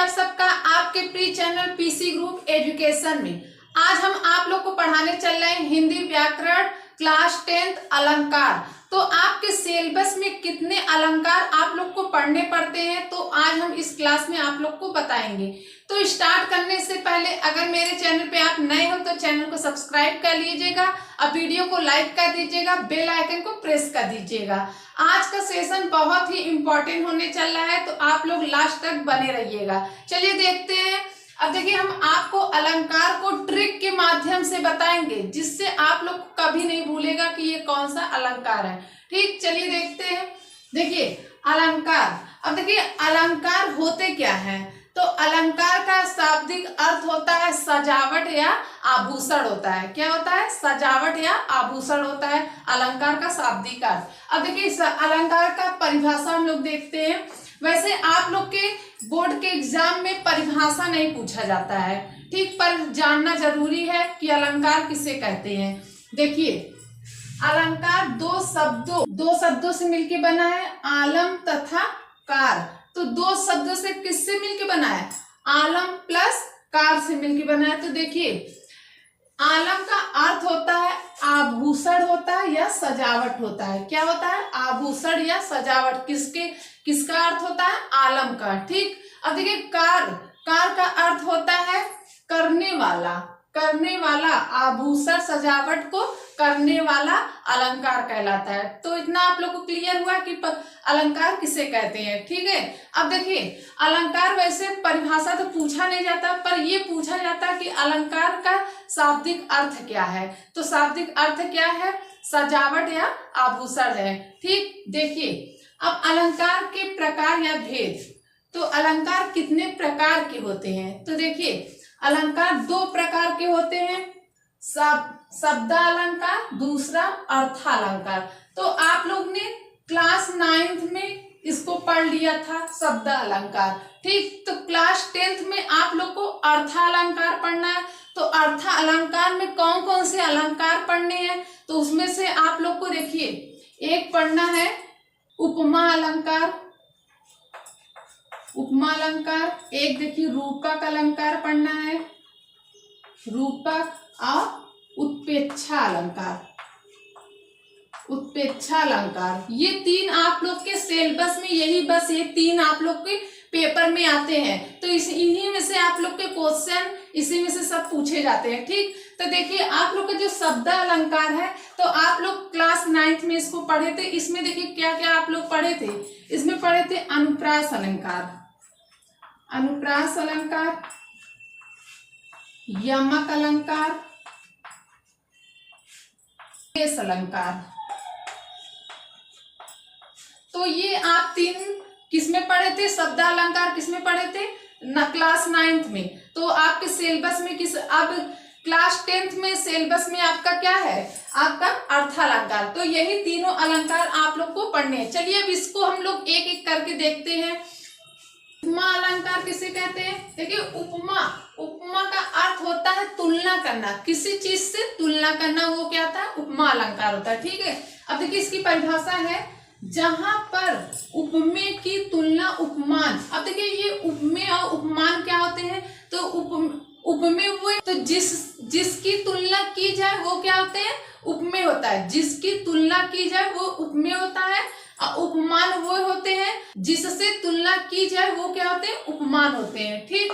आप सबका आपके pre channel PC group education में। आज हम आप लोग को पढ़ाने चल रहे हैं हिंदी व्याकरण क्लास 10th अलंकार। तो आपके सिलेबस में कितने अलंकार आप लोग को पढ़ने पड़ते हैं, तो आज हम इस क्लास में आप लोग को बताएंगे। तो स्टार्ट करने से पहले अगर मेरे चैनल पे आप नए हो तो चैनल को सब्सक्राइब कर लीजिएगा, अब वीडियो को लाइक कर दीजिएगा, बेल आइकन को प्रेस कर दीजिएगा। आज का सेशन बहुत ही इम्पोर्टेंट होने चल रहा है, तो आप लोग लास्ट तक बने रहिएगा। चलिए देखते हैं। अब देखिए, हम आपको अलंकार को ट्रिक के माध्यम से बताएंगे, जिससे आप लोग कभी नहीं भूलेगा कि ये कौन सा अलंकार है। ठीक, चलिए देखते हैं। देखिए अलंकार, अब देखिए अलंकार होते क्या है। तो अलंकार का शाब्दिक अर्थ होता है सजावट या आभूषण होता है। क्या होता है? सजावट या आभूषण होता है अलंकार का शाब्दिक अर्थ। अब देखिए अलंकार का परिभाषा हम लोग देखते हैं। वैसे आप लोग के बोर्ड के एग्जाम में परिभाषा नहीं पूछा जाता है, ठीक, पर जानना जरूरी है कि अलंकार किसे कहते हैं। देखिए अलंकार दो शब्दों से मिलके बना है, आलम तथा कार। तो दो शब्दों से किससे मिलके बना है? आलम प्लस कार से मिलके बना है। तो देखिए आलम का अर्थ होता है आभूषण होता है या सजावट होता है। क्या होता है? आभूषण या सजावट। किसका अर्थ होता है? आलम का। ठीक, अब देखिए कार का अर्थ होता है करने वाला आभूषण सजावट को करने वाला अलंकार कहलाता है। तो इतना आप लोग को क्लियर हुआ कि अलंकार किसे कहते हैं। ठीक है, अब देखिए अलंकार वैसे परिभाषा तो पूछा नहीं जाता, पर ये पूछा जाता कि अलंकार का शाब्दिक अर्थ क्या है। तो शाब्दिक अर्थ क्या है? सजावट या आभूषण है। ठीक, देखिए अब अलंकार के प्रकार या भेद। तो अलंकार कितने प्रकार के होते हैं? तो देखिए अलंकार दो प्रकार के होते हैं, शब्दालंकार, दूसरा अर्थालंकार। तो आप लोग ने क्लास 9th में इसको पढ़ लिया था शब्दालंकार। ठीक, तो क्लास 10th में आप लोग को अर्थालंकार पढ़ना है। तो अर्थालंकार में कौन कौन से अलंकार पढ़ने हैं? तो उसमें से आप लोग को देखिए एक पढ़ना है उपमा अलंकार, एक देखिए रूपक अलंकार पढ़ना है, रूपक और उत्प्रेक्षा अलंकार। ये तीन आप लोग के सिलेबस में ये तीन आप लोग के पेपर में आते हैं। तो इन्हीं में से आप लोग के क्वेश्चन इसी में से सब पूछे जाते हैं। ठीक, तो देखिए आप लोग का जो शब्द अलंकार है, तो आप लोग क्लास 9th में इसको पढ़े थे। इसमें देखिए क्या क्या आप लोग पढ़े थे। इसमें पढ़े थे अनुप्रास अलंकार, यमक अलंकार, अलंकार। तो ये आप तीन किसमें पढ़े थे? शब्दालंकार किसमें पढ़े थे? क्लास 9th में। तो आपके सिलेबस में अब क्लास 10th में सिलेबस में आपका क्या है? आपका अर्थालंकार। तो यही तीनों अलंकार आप लोग को पढ़ने हैं। चलिए अब इसको हम लोग एक एक करके देखते हैं। उपमा अलंकार किसे कहते हैं? देखिए उपमा का अर्थ होता है तुलना करना, किसी चीज से तुलना करना, वो क्या था? उपमा अलंकार होता है। ठीक है, अब देखिए इसकी परिभाषा है जहां पर उपमेय की तुलना उपमान। अब देखिए ये उपमेय और उपमान क्या होते हैं? तो उपमेय हुए तो जिसकी तुलना की जाए वो क्या होते हैं? उपमेय होता है। जिसकी तुलना की जाए वो उपमेय होता है, और उपमान वो होते हैं जिससे तुलना की जाए वो क्या होते हैं? उपमान होते हैं। ठीक,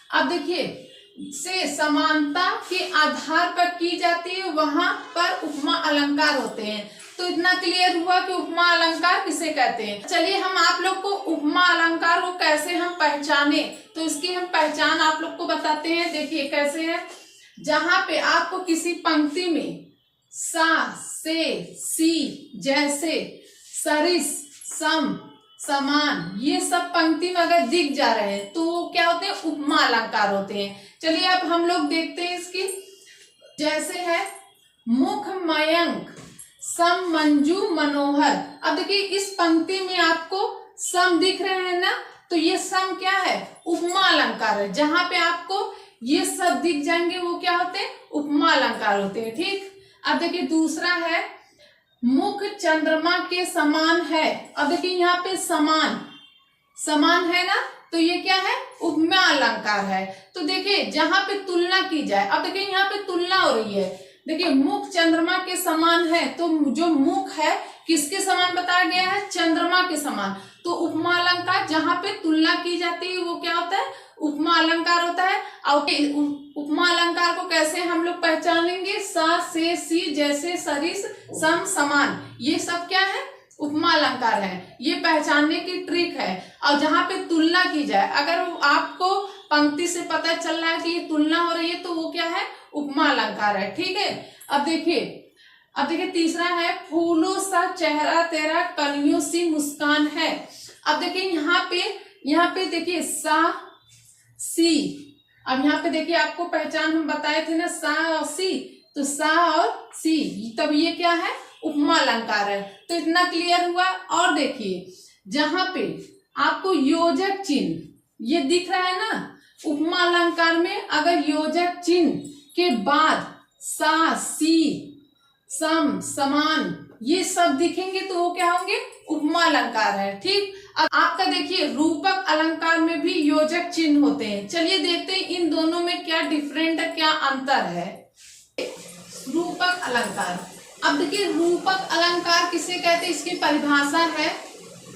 अब देखिए से समानता के आधार पर की जाती है, वहां पर उपमा अलंकार होते हैं। तो इतना क्लियर हुआ कि उपमा अलंकार किसे कहते हैं। चलिए हम आप लोग को उपमा अलंकार को कैसे हम पहचाने, तो इसकी हम पहचान आप लोग को बताते हैं। देखिए कैसे है, जहां पे आपको किसी पंक्ति में सा, से, सी, जैसे, सरिस, सम, समान, ये सब पंक्ति में अगर दिख जा रहे हैं तो वो क्या होते हैं? उपमा अलंकार होते हैं। चलिए अब हम लोग देखते हैं इसकी। जैसे है मुख मयंक, सम मंजू मनोहर। अब देखिए इस पंक्ति में आपको सम दिख रहे हैं ना, तो ये सम क्या है? उपमा अलंकार है। जहां पे आपको ये सब दिख जाएंगे वो क्या होते हैं? उपमा अलंकार होते हैं। ठीक, अब देखिए दूसरा है मुख चंद्रमा के समान है। अब देखिए यहाँ पे समान, समान है ना, तो ये क्या है, उपमा अलंकार है। तो देखिए जहां पे तुलना की जाए, अब देखिए यहाँ पे तुलना हो रही है, देखिए मुख चंद्रमा के समान है, तो जो मुख है किसके समान बताया गया है, चंद्रमा के समान। तो उपमा अलंकार जहां पे तुलना की जाती है वो क्या होता है, उपमा अलंकार होता है। और उपमा अलंकार को कैसे हम लोग पहचानेंगे, सा से सी जैसे सरिस सम समान, ये सब क्या है, उपमा अलंकार है। ये पहचानने की ट्रिक है। और जहां पे तुलना की जाए, अगर आपको पंक्ति से पता चल रहा है कि ये तुलना हो रही है तो वो क्या है, उपमा अलंकार है। ठीक है, अब देखिए तीसरा है, फूलों सा चेहरा तेरा कलियों सी मुस्कान है। अब देखिए यहाँ पे देखिए सा सी, अब यहाँ पे देखिए आपको पहचान हम बताए थे ना, सा और सी, तो सा और सी, तब ये क्या है, उपमा अलंकार है। तो इतना क्लियर हुआ। और देखिए जहां पे आपको योजक चिन्ह ये दिख रहा है ना, उपमा अलंकार में अगर योजक चिन्ह के बाद सा सी सम समान ये सब दिखेंगे तो वो क्या होंगे, उपमा अलंकार है। ठीक, अब आपका देखिए रूपक अलंकार में भी योजक चिन्ह होते हैं। चलिए देखते हैं इन दोनों में क्या डिफरेंट है, क्या अंतर है। रूपक अलंकार, अब देखिए रूपक अलंकार किसे कहते हैं, इसकी परिभाषा है,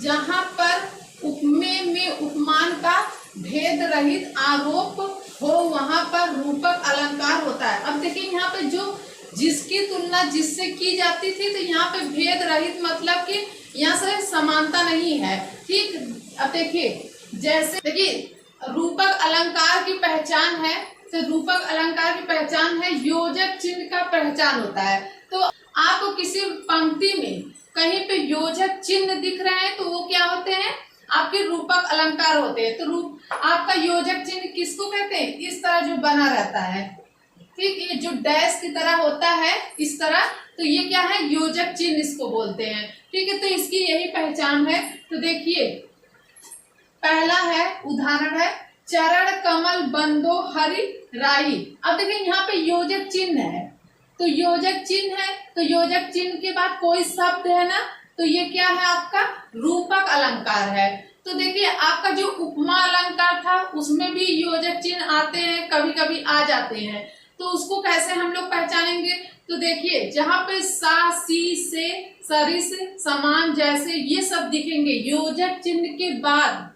जहां पर उपमेय में उपमान का भेद रहित आरोप हो वहां पर रूपक अलंकार होता है। अब देखिए यहाँ पे जो जिसकी तुलना जिससे की जाती थी, तो यहाँ पे भेद रहित मतलब कि यहाँ से समानता नहीं है। ठीक, अब देखिए जैसे देखिए रूपक अलंकार की पहचान है, तो रूपक अलंकार की पहचान है योजक चिन्ह का पहचान होता है। तो आपको किसी पंक्ति में कहीं पे योजक चिन्ह दिख रहे हैं तो वो क्या होते हैं, आपके रूपक अलंकार होते हैं। तो आपका योजक चिन्ह किसको कहते हैं, इस तरह जो बना रहता है, ठीक, ये जो डैश की तरह होता है इस तरह, तो ये क्या है, योजक चिन्ह इसको बोलते हैं। ठीक है, तो इसकी यही पहचान है। तो देखिए पहला है, उदाहरण है, चरण कमल बंदो हरि राई। अब देखिए यहाँ पे योजक चिन्ह है, तो योजक चिन्ह है, तो योजक चिन्ह के बाद कोई शब्द है ना, तो ये क्या है, आपका रूपक अलंकार है। तो देखिए आपका जो उपमा अलंकार था उसमें भी योजक चिन्ह आते हैं, कभी कभी आ जाते हैं, तो उसको कैसे हम लोग पहचानेंगे। तो देखिए जहां पे सा सी से सरिस समान जैसे ये सब दिखेंगे योजक चिन्ह के बाद,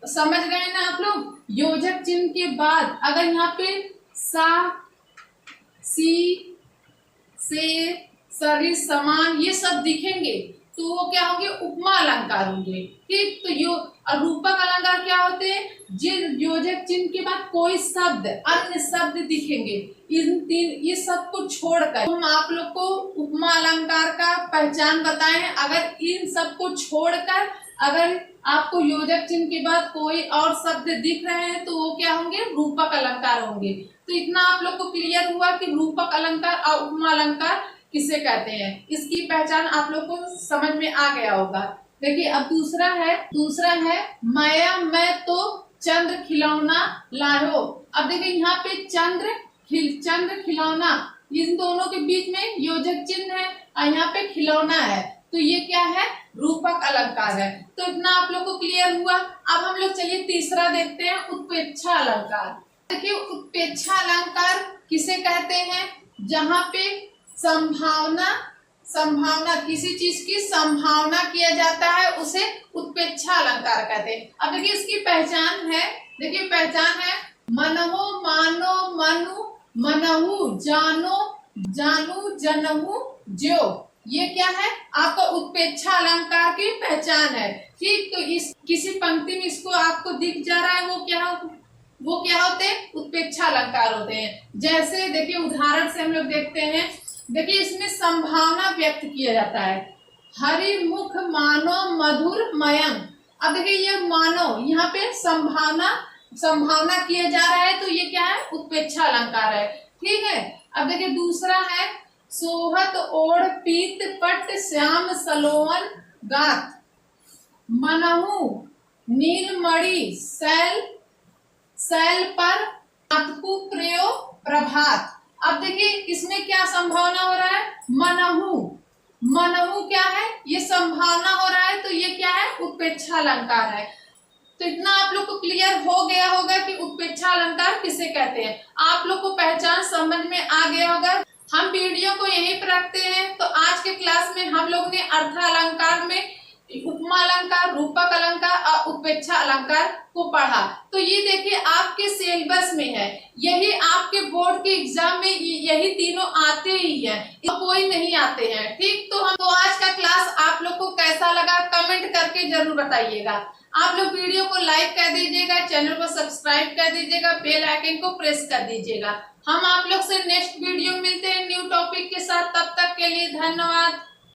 समझ गए ना आप लोग, योजक चिन्ह के बाद अगर यहाँ पे सा सी से सरिस समान ये सब दिखेंगे तो वो क्या होंगे, उपमा अलंकार होंगे। ठीक, तो रूपक अलंकार क्या होते हैं, जिन योजक चिन्ह के बाद कोई शब्द अन्य शब्द दिखेंगे, ये सब को छोड़कर हम आप लोग को उपमा अलंकार का पहचान बताए हैं। अगर इन सब को छोड़कर अगर आपको योजक चिन्ह के बाद कोई और शब्द दिख रहे हैं तो वो क्या होंगे, रूपक अलंकार होंगे। तो इतना आप लोग को क्लियर हुआ कि रूपक अलंकार और उपमा अलंकार किसे कहते हैं, इसकी पहचान आप लोग को समझ में आ गया होगा। देखिए अब दूसरा है माया मैं तो चंद्र खिलौना लायो। अब देखिए यहाँ पे चंद्र खिलौना, इन दोनों के बीच में योजक चिन्ह है और यहाँ पे खिलौना है, तो ये क्या है, रूपक अलंकार है। तो इतना आप लोग को क्लियर हुआ। अब हम लोग चलिए तीसरा देखते हैं, उत्प्रेक्षा अलंकार। देखिए उत्प्रेक्षा अलंकार किसे कहते हैं, जहाँ पे संभावना किसी चीज की संभावना किया जाता है उसे उत्प्रेक्षा अलंकार कहते हैं। अब देखिए इसकी पहचान है, मनहो मानो मनु मनहु जानू जनहु ज्यो, ये क्या है, आपका उत्प्रेक्षा अलंकार की पहचान है। ठीक, तो इस किसी पंक्ति में इसको आपको दिख जा रहा है, वो क्या होते हैं, उत्प्रेक्षा अलंकार होते हैं। जैसे देखिए उदाहरण से हम लोग देखते हैं, देखिए इसमें संभावना व्यक्त किया जाता है, हरि मुख मानो मधुर मयंक। अब देखिए ये मानो, यहाँ पे संभावना किया जा रहा है, तो ये क्या है, उत्प्रेक्षा अलंकार है। ठीक है, अब देखिए दूसरा है, सोहत ओढ़ पीत पट श्याम सलोवन गात मनहु नीलमणि सैल पर अतपु प्रयो प्रभात। अब देखिए इसमें क्या संभावना हो रहा है, मनहु क्या है, ये संभावना हो रहा है, तो ये क्या है, उत्प्रेक्षा अलंकार है। तो इतना आप लोग को क्लियर हो गया होगा कि उत्प्रेक्षा अलंकार किसे कहते हैं। आप लोग को पहचान समझ में आ गया होगा। हम वीडियो को यहीं पर रखते हैं। तो आज के क्लास में हम लोग ने अर्थ अलंकार में उपमा अलंकार, रूपक अलंकार और उत्प्रेक्षा अलंकार को पढ़ा। तो ये देखिए आपके सिलेबस में है, यही आपके बोर्ड के एग्जाम में यही तीनों आते ही हैं, कोई नहीं आते हैं। ठीक, तो आज का क्लास आप लोग को कैसा लगा कमेंट करके जरूर बताइएगा। आप लोग वीडियो को लाइक कर दीजिएगा, चैनल को सब्सक्राइब कर दीजिएगा, बेल आइकन को प्रेस कर दीजिएगा। हम आप लोग से नेक्स्ट वीडियो मिलते हैं न्यू टॉपिक के साथ। तब तक के लिए धन्यवाद।